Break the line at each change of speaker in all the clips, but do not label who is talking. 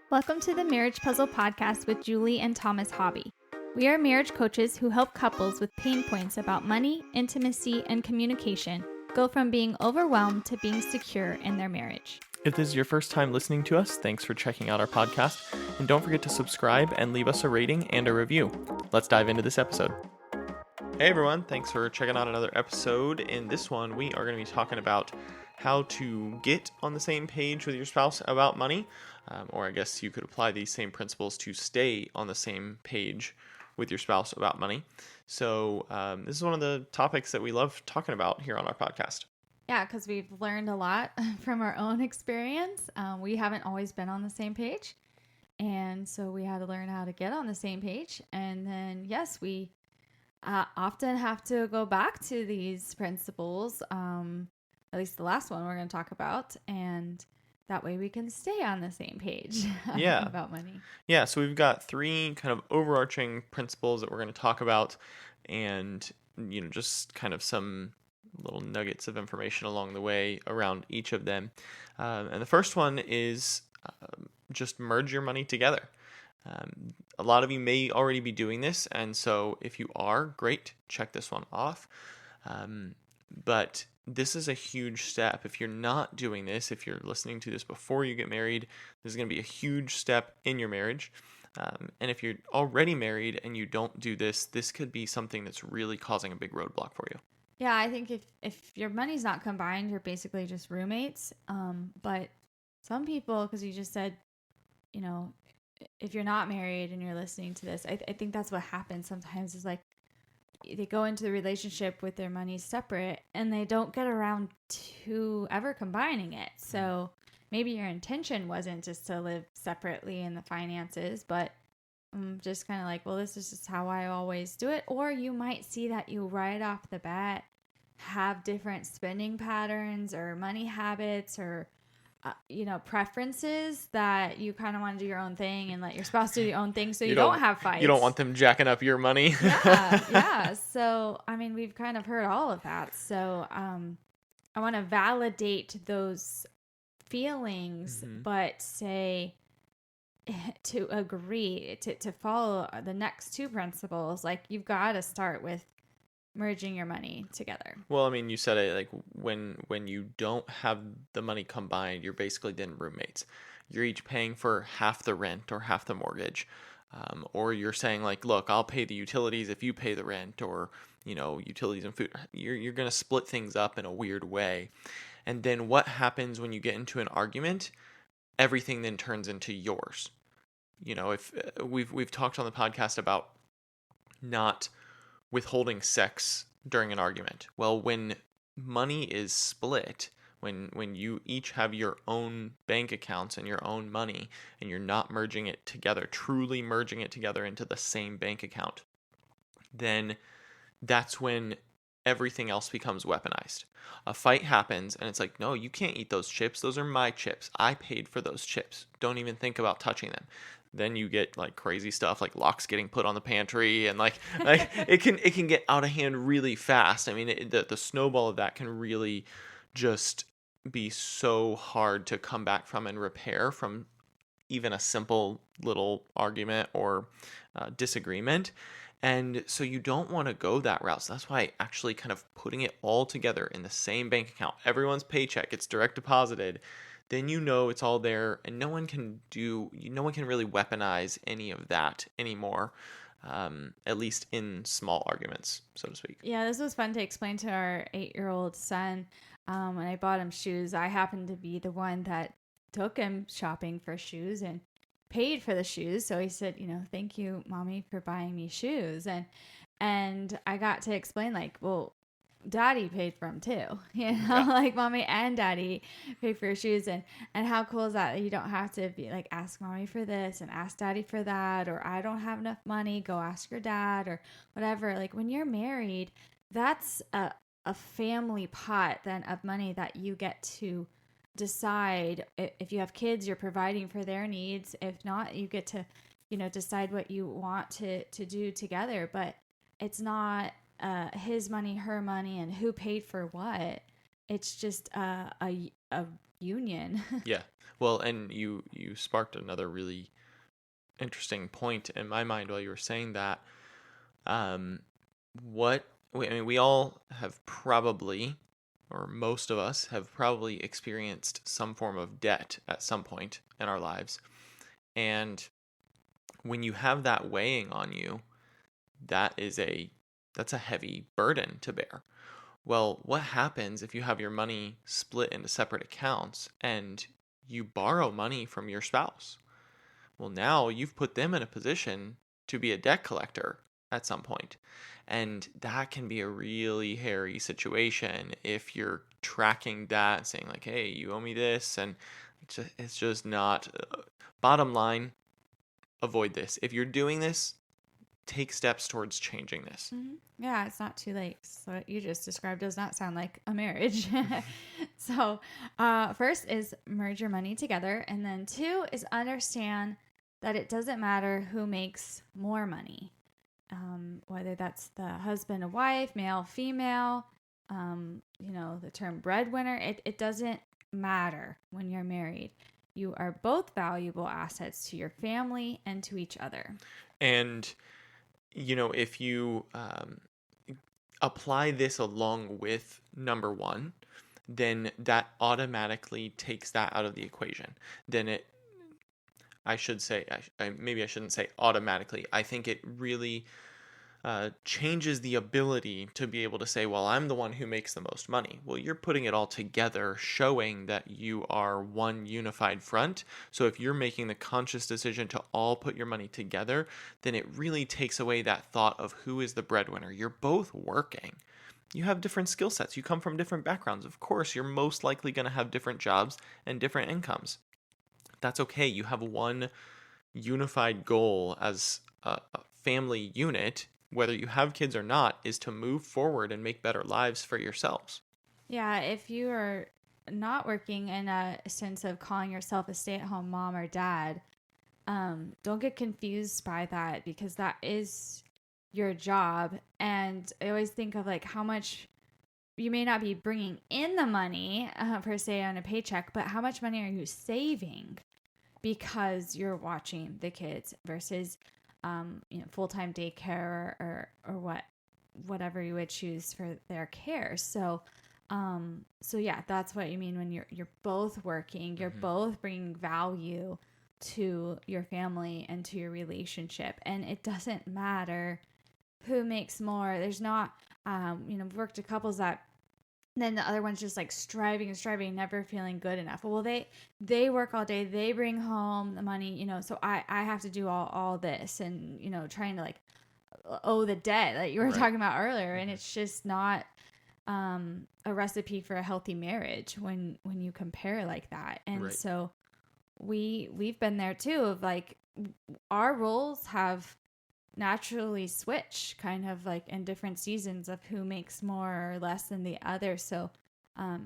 Welcome to the Marriage Puzzle Podcast with Julie and Thomas Hobby. We are marriage coaches who help couples with pain points about money, intimacy, and communication go from being overwhelmed to being secure in their marriage.
If this is your first time listening to us, thanks for checking out our podcast. And don't forget to subscribe and leave us a rating and a review. Let's dive into this episode. Hey everyone, thanks for checking out another episode. In this one, we are going to be talking about how to get on the same page with your spouse about money. Or I guess you could apply these same principles to stay on the same page with your spouse about money. So this is one of the topics that we love talking about here on our podcast.
Yeah, because we've learned a lot from our own experience. We haven't always been on the same page. And so we had to learn how to get on the same page. And then, yes, we often have to go back to these principles, at least the last one we're going to talk about. And that way we can stay on the same page about money.
Yeah, so we've got three kind of overarching principles that we're going to talk about, and, just kind of some little nuggets of information along the way around each of them. And the first one is just merge your money together. A lot of you may already be doing this, and so if you are, great, check this one off. But this is a huge step. If you're not doing this, if you're listening to this before you get married, this is going to be a huge step in your marriage. And if you're already married and you don't do this, this could be something that's really causing a big roadblock for you.
Yeah, I think if your money's not combined, you're basically just roommates. But some people, because you just said, if you're not married and you're listening to this, I think that's what happens sometimes is like they go into the relationship with their money separate and they don't get around to ever combining it. So maybe your intention wasn't just to live separately in the finances, but just kind of like, well, this is just how I always do it. Or you might see that you right off the bat have different spending patterns or money habits or preferences that you kind of want to do your own thing and let your spouse do your own thing so you don't have fights.
You don't want them jacking up your money.
Yeah. So, we've kind of heard all of that. So, I want to validate those feelings, but say to agree to follow the next two principles, like you've got to start with merging your money together.
Well, you said it, like when you don't have the money combined, you're basically then roommates. You're each paying for half the rent or half the mortgage. Or you're saying like, look, I'll pay the utilities if you pay the rent, or, utilities and food. You're going to split things up in a weird way. And then what happens when you get into an argument? Everything then turns into yours. If we've talked on the podcast about not withholding sex during an argument. Well, when money is split, when you each have your own bank accounts and your own money, and you're not merging it together, truly merging it together into the same bank account, then that's when everything else becomes weaponized. A fight happens and it's like, no, you can't eat those chips. Those are my chips. I paid for those chips. Don't even think about touching them. Then you get like crazy stuff like locks getting put on the pantry, and like it can get out of hand really fast. The snowball of that can really just be so hard to come back from and repair from even a simple little argument or disagreement. And so you don't want to go that route. So that's why actually kind of putting it all together in the same bank account, everyone's paycheck, it's direct deposited, then it's all there, and no one can really weaponize any of that anymore, at least in small arguments, so to speak.
Yeah, this was fun to explain to our 8-year-old son. When I bought him shoes, I happened to be the one that took him shopping for shoes and paid for the shoes. So he said, thank you, Mommy, for buying me shoes. And I got to explain like, well, Daddy paid for them too, like Mommy and Daddy paid for your shoes. And how cool is that? You don't have to be like, ask Mommy for this and ask Daddy for that, or I don't have enough money, go ask your dad, or whatever. Like when you're married, that's a family pot then of money that you get to decide. If you have kids, you're providing for their needs. If not, you get to, decide what you want to do together. But it's not his money, her money, and who paid for what. It's just a union.
Yeah. Well, and you sparked another really interesting point in my mind while you were saying that. Um, I mean, we all have probably, or most of us have probably experienced some form of debt at some point in our lives. And when you have that weighing on you, that is that's a heavy burden to bear. Well, what happens if you have your money split into separate accounts and you borrow money from your spouse? Well, now you've put them in a position to be a debt collector at some point. And that can be a really hairy situation if you're tracking that, saying, like, hey, you owe me this. And it's just not. Bottom line, avoid this. If you're doing this, take steps towards changing this.
Yeah, it's not too late. So what you just described does not sound like a marriage. So, first is merge your money together, and then two is understand that it doesn't matter who makes more money, whether that's the husband and wife, male, female. The term breadwinner. It doesn't matter when you're married. You are both valuable assets to your family and to each other.
And if you apply this along with number one, then that automatically takes that out of the equation. Then I should say, maybe I shouldn't say automatically. I think it really changes the ability to be able to say, well, I'm the one who makes the most money. Well, you're putting it all together, showing that you are one unified front. So if you're making the conscious decision to all put your money together, then it really takes away that thought of who is the breadwinner. You're both working. You have different skill sets. You come from different backgrounds. Of course, you're most likely going to have different jobs and different incomes. That's okay. You have one unified goal as a family unit, whether you have kids or not, is to move forward and make better lives for yourselves.
Yeah, if you are not working in a sense of calling yourself a stay-at-home mom or dad, don't get confused by that, because that is your job. And I always think of like how much you may not be bringing in the money per se on a paycheck, but how much money are you saving because you're watching the kids versus full-time daycare or whatever you would choose for their care. So yeah, that's what you mean when you're both working, you're both bringing value to your family and to your relationship, and it doesn't matter who makes more. There's not, we've worked with couples that then the other one's just like striving and striving, never feeling good enough. Well, they work all day, they bring home the money, so I have to do all this, and trying to like owe the debt that you were talking about earlier, and it's just not a recipe for a healthy marriage when you compare like that. And so we've been there too, of like our roles have naturally switch kind of like in different seasons of who makes more or less than the other. So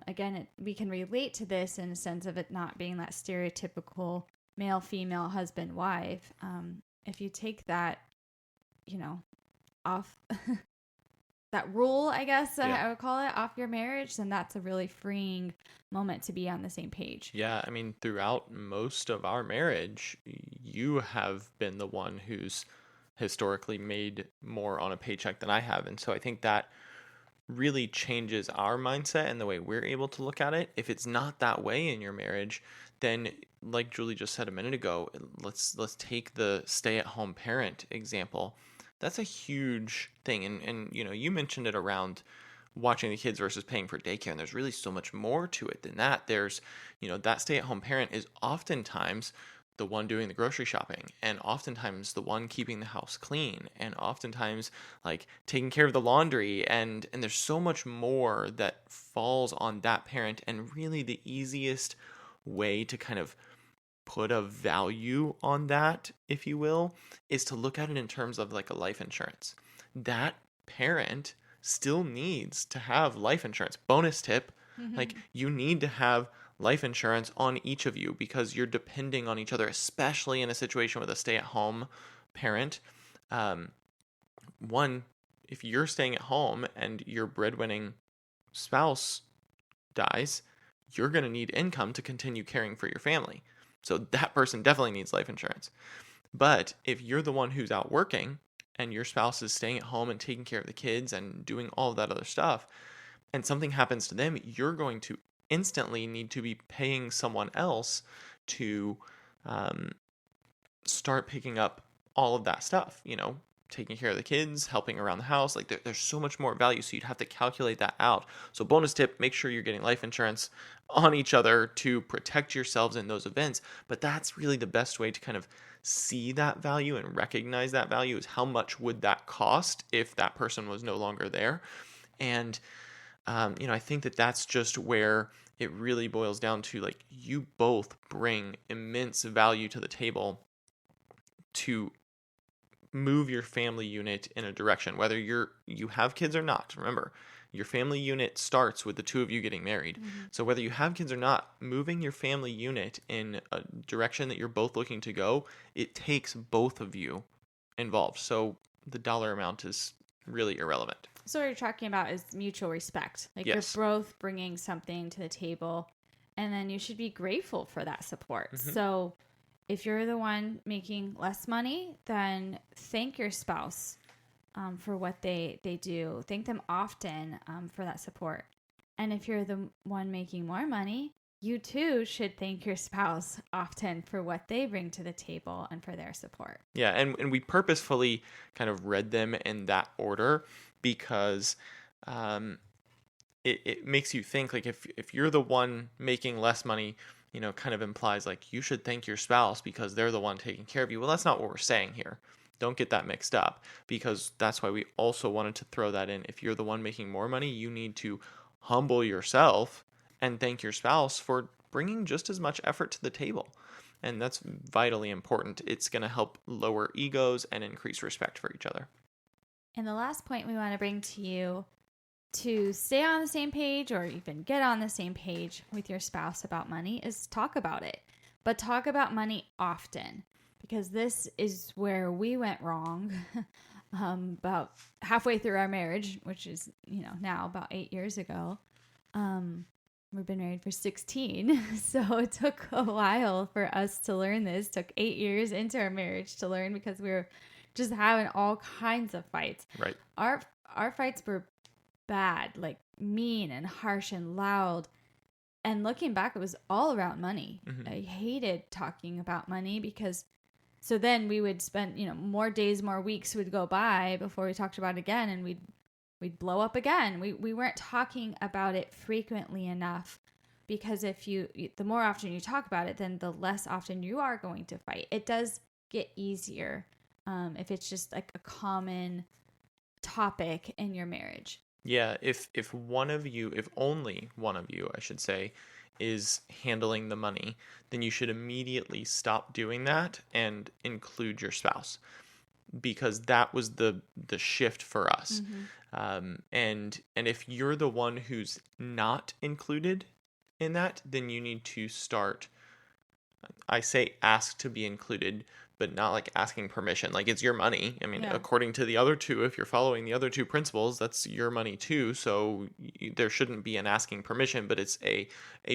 again, we can relate to this in a sense of it not being that stereotypical male, female, husband, wife. If you take that, off that rule, I guess I would call it, off your marriage, then that's a really freeing moment to be on the same page.
Yeah, I mean, throughout most of our marriage, you have been the one who's historically made more on a paycheck than I have. And so I think that really changes our mindset and the way we're able to look at it. If it's not that way in your marriage, then like Julie just said a minute ago, let's take the stay-at-home parent example. That's a huge thing. And you mentioned it around watching the kids versus paying for daycare. And there's really so much more to it than that. There's, that stay-at-home parent is oftentimes the one doing the grocery shopping, and oftentimes the one keeping the house clean, and oftentimes like taking care of the laundry, and there's so much more that falls on that parent. And really the easiest way to kind of put a value on that, if you will, is to look at it in terms of like a life insurance. That parent still needs to have life insurance. Bonus tip, like you need to have life insurance on each of you, because you're depending on each other, especially in a situation with a stay-at-home parent. One, if you're staying at home and your breadwinning spouse dies, you're going to need income to continue caring for your family. So that person definitely needs life insurance. But if you're the one who's out working and your spouse is staying at home and taking care of the kids and doing all of that other stuff, and something happens to them, you're going to instantly need to be paying someone else to um, start picking up all of that stuff, taking care of the kids, helping around the house. Like there's so much more value. So you'd have to calculate that out. So bonus tip, make sure you're getting life insurance on each other to protect yourselves in those events. But that's really the best way to kind of see that value and recognize that value, is how much would that cost if that person was no longer there. And, I think that that's just where it really boils down to, like, you both bring immense value to the table to move your family unit in a direction, whether you have kids or not. Remember, your family unit starts with the two of you getting married.
Mm-hmm.
So whether you have kids or not, moving your family unit in a direction that you're both looking to go, it takes both of you involved. So the dollar amount is really irrelevant.
So what you're talking about is mutual respect. Like,
Yes.
you're both bringing something to the table, and then you should be grateful for that support.
Mhm.
So if you're the one making less money, then thank your spouse for what they do. Thank them often for that support. And if you're the one making more money, you too should thank your spouse often for what they bring to the table and for their support.
Yeah, and we purposefully kind of read them in that order because it makes you think, like, if you're the one making less money, kind of implies like you should thank your spouse because they're the one taking care of you. Well, that's not what we're saying here. Don't get that mixed up, because that's why we also wanted to throw that in. If you're the one making more money, you need to humble yourself and thank your spouse for bringing just as much effort to the table. And that's vitally important. It's going to help lower egos and increase respect for each other.
And the last point we want to bring to you, to stay on the same page or even get on the same page with your spouse about money, is talk about it. But talk about money often, because this is where we went wrong about halfway through our marriage, which is, now about 8 years ago. We've been married for 16, so it took a while for us to learn this. It took 8 years into our marriage to learn, because we were just having all kinds of fights.
Right.
Our fights were bad, like mean and harsh and loud. And looking back, it was all around money.
Mm-hmm.
I hated talking about money, because so then we would spend, more days, more weeks would go by before we talked about it again, and we'd blow up again. We weren't talking about it frequently enough, because the more often you talk about it, then the less often you are going to fight. It does get easier if it's just like a common topic in your marriage.
Yeah, if only one of you, I should say, is handling the money, then you should immediately stop doing that and include your spouse, because that was the shift for us.
Mm-hmm.
And if you're the one who's not included in that, then you need to start, I say ask to be included, but not like asking permission. Like, it's your money. I mean,
Yeah.
according to the other two, if you're following the other two principles, that's your money too. So there shouldn't be an asking permission, but it's a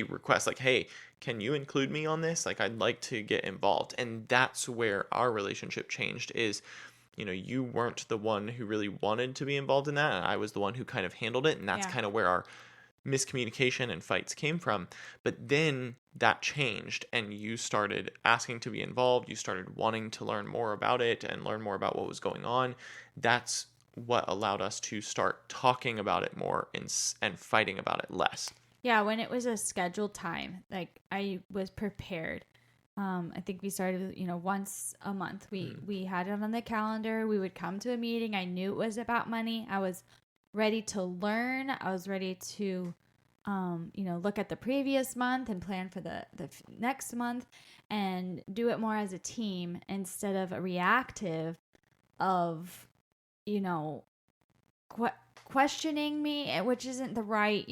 request, like, hey, can you include me on this? Like, I'd like to get involved. And that's where our relationship changed, is, you weren't the one who really wanted to be involved in that, and I was the one who kind of handled it. And that's kind of where our miscommunication and fights came from. But then that changed, and you started asking to be involved. You started wanting to learn more about it and learn more about what was going on. That's what allowed us to start talking about it more and fighting about it less.
Yeah, when it was a scheduled time, like, I was prepared. I think we started, once a month. We had it on the calendar. We would come to a meeting. I knew it was about money. I was ready to learn. I was ready to, look at the previous month and plan for the next month, and do it more as a team instead of a reactive of, questioning me, which isn't the right,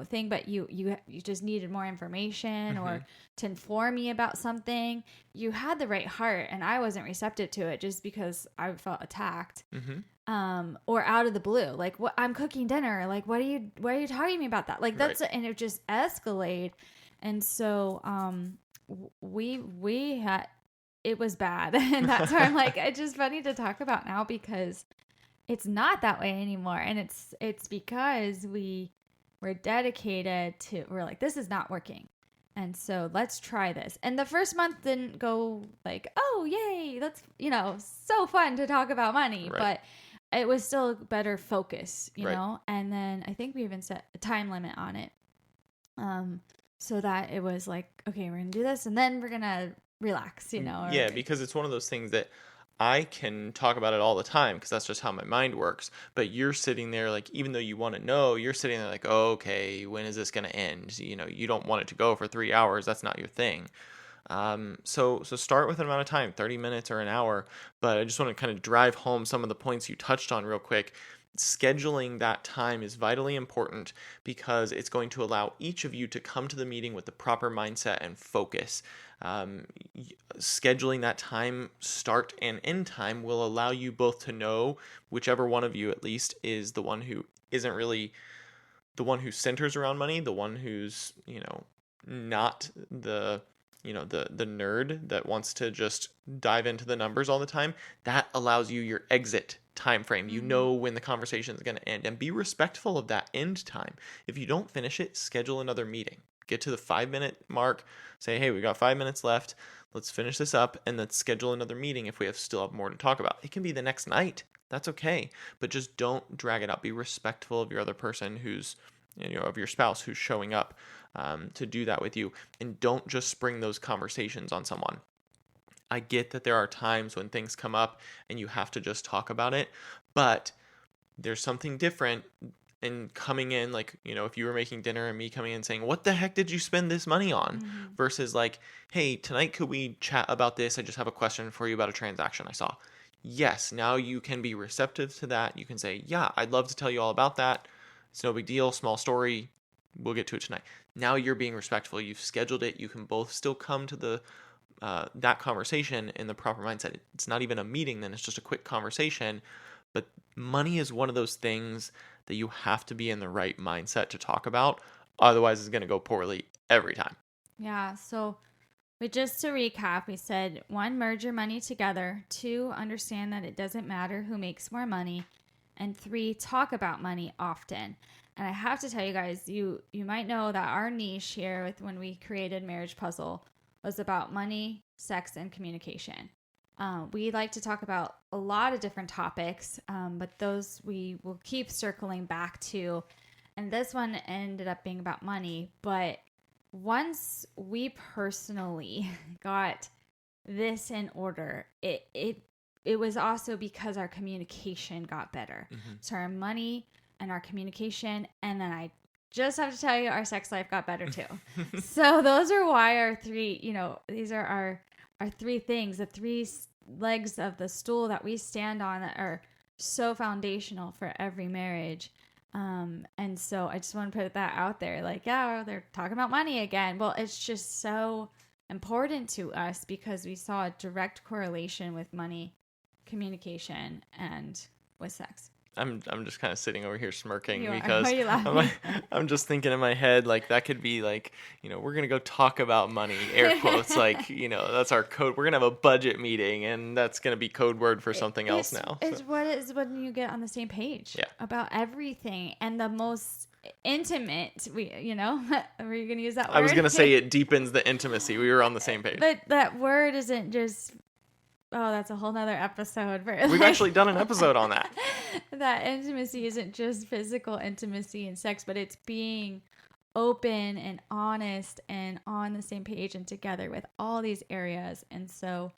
thing, but you just needed more information or to inform me about something. You had the right heart, and I wasn't receptive to it just because I felt attacked. Or out of the blue, like, what, I'm cooking dinner, like, what are you talking to me about that? Like, that's, and it just escalated. And so, we had, it was bad. And that's why I'm like, it's just funny to talk about now because it's not that way anymore. And it's because we're dedicated to, we're like, this is not working. And so let's try this. And the first month didn't go like, oh, yay, that's, so fun to talk about money. Right. But it was still better focus, you know? And then I think we even set a time limit on it. So that it was like, okay, we're going to do this and then we're going to relax, Yeah,
because it's one of those things that I can talk about it all the time because that's just how my mind works. But you're sitting there like, even though you want to know, you're sitting there like, oh, okay, when is this going to end? You don't want it to go for 3 hours. That's not your thing. So start with an amount of time, 30 minutes or an hour. But I just want to kind of drive home some of the points you touched on real quick. Scheduling that time is vitally important because it's going to allow each of you to come to the meeting with the proper mindset and focus. Scheduling that time, start and end time, will allow you both to know whichever one of you at least is the one who isn't really the one who centers around money, the one who's, not the nerd that wants to just dive into the numbers all the time. That allows you your exit time frame. You know when the conversation is going to end, and be respectful of that end time. If you don't finish it, schedule another meeting. Get to the 5-minute mark, say, hey, we got 5 minutes left. Let's finish this up and let's schedule another meeting if we still have more to talk about. It can be the next night. That's okay. But just don't drag it out. Be respectful of your other person who's, of your spouse who's showing up to do that with you. And don't just spring those conversations on someone. I get that there are times when things come up and you have to just talk about it, but there's something different in coming in, like, if you were making dinner and me coming in saying, what the heck did you spend this money on? Versus like, hey, tonight could we chat about this? I just have a question for you about a transaction I saw. Yes, now you can be receptive to that. You can say, yeah, I'd love to tell you all about that. It's no big deal, small story. We'll get to it tonight. Now you're being respectful. You've scheduled it. You can both still come to the that conversation in the proper mindset. It's not even a meeting then, it's just a quick conversation. But money is one of those things that you have to be in the right mindset to talk about. Otherwise, it's going to go poorly every time.
Yeah. So, but just to recap, we said 1, merge your money together. 2, understand that it doesn't matter who makes more money. And 3, talk about money often. And I have to tell you guys, you might know that our niche here with when we created Marriage Puzzle was about money, sex, and communication. We like to talk about a lot of different topics, but those we will keep circling back to. And this one ended up being about money. But once we personally got this in order, it was also because our communication got better. So our money and our communication, and then I just have to tell you, our sex life got better too. So those are why our 3, these are our 3 things, the 3 legs of the stool that we stand on that are so foundational for every marriage. And so I just want to put that out there. Like, yeah, they're talking about money again. Well, it's just so important to us because we saw a direct correlation with money, communication, and with sex.
I'm just kind of sitting over here smirking
because why are you laughing?
I'm just thinking in my head, like, that could be like, we're going to go talk about money, air quotes, like, that's our code. We're going to have a budget meeting and that's going to be code word for something else now.
It's what is when you get on the same page about everything, and the most intimate, were you going to use that word?
I was going to say it deepens the intimacy. We were on the same page.
But that word isn't just, that's a whole nother episode.
We've actually done an episode on that.
That intimacy isn't just physical intimacy and sex, but it's being open and honest and on the same page and together with all these areas. And so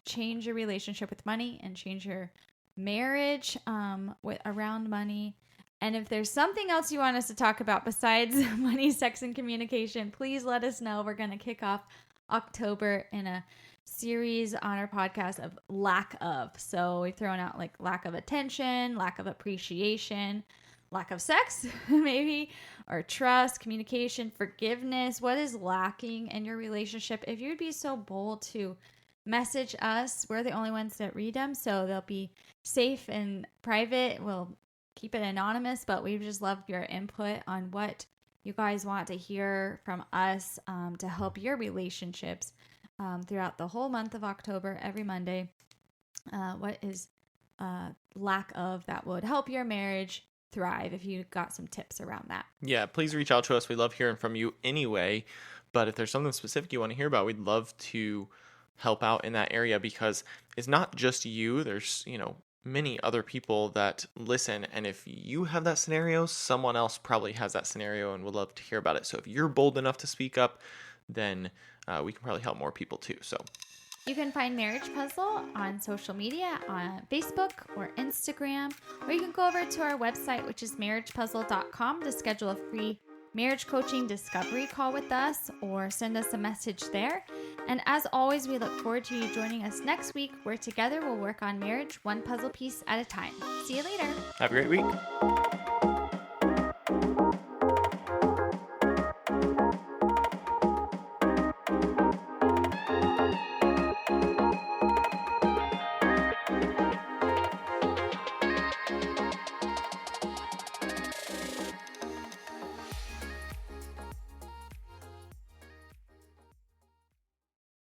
change your relationship with money and change your marriage around money. And if there's something else you want us to talk about besides money, sex, and communication, please let us know. We're going to kick off October in a series on our podcast of lack of. So we've thrown out like lack of attention, lack of appreciation, lack of sex, maybe, or trust, communication, forgiveness. What is lacking in your relationship? If you'd be so bold to message us, we're the only ones that read them, so they'll be safe and private. We'll keep it anonymous, but we just love your input on what you guys want to hear from us to help your relationships throughout the whole month of October, every Monday. What is lack of that would help your marriage thrive, if you got some tips around that?
Yeah, please reach out to us. We love hearing from you anyway. But if there's something specific you want to hear about, we'd love to help out in that area, because it's not just you. There's, many other people that listen. And if you have that scenario, someone else probably has that scenario and would love to hear about it. So if you're bold enough to speak up, then we can probably help more people too. So
you can find Marriage Puzzle on social media, on Facebook or Instagram, or you can go over to our website, which is marriagepuzzle.com, to schedule a free marriage coaching discovery call with us, or send us a message there. And as always, we look forward to you joining us next week, where together we'll work on marriage one puzzle piece at a time. See you later.
Have a great week.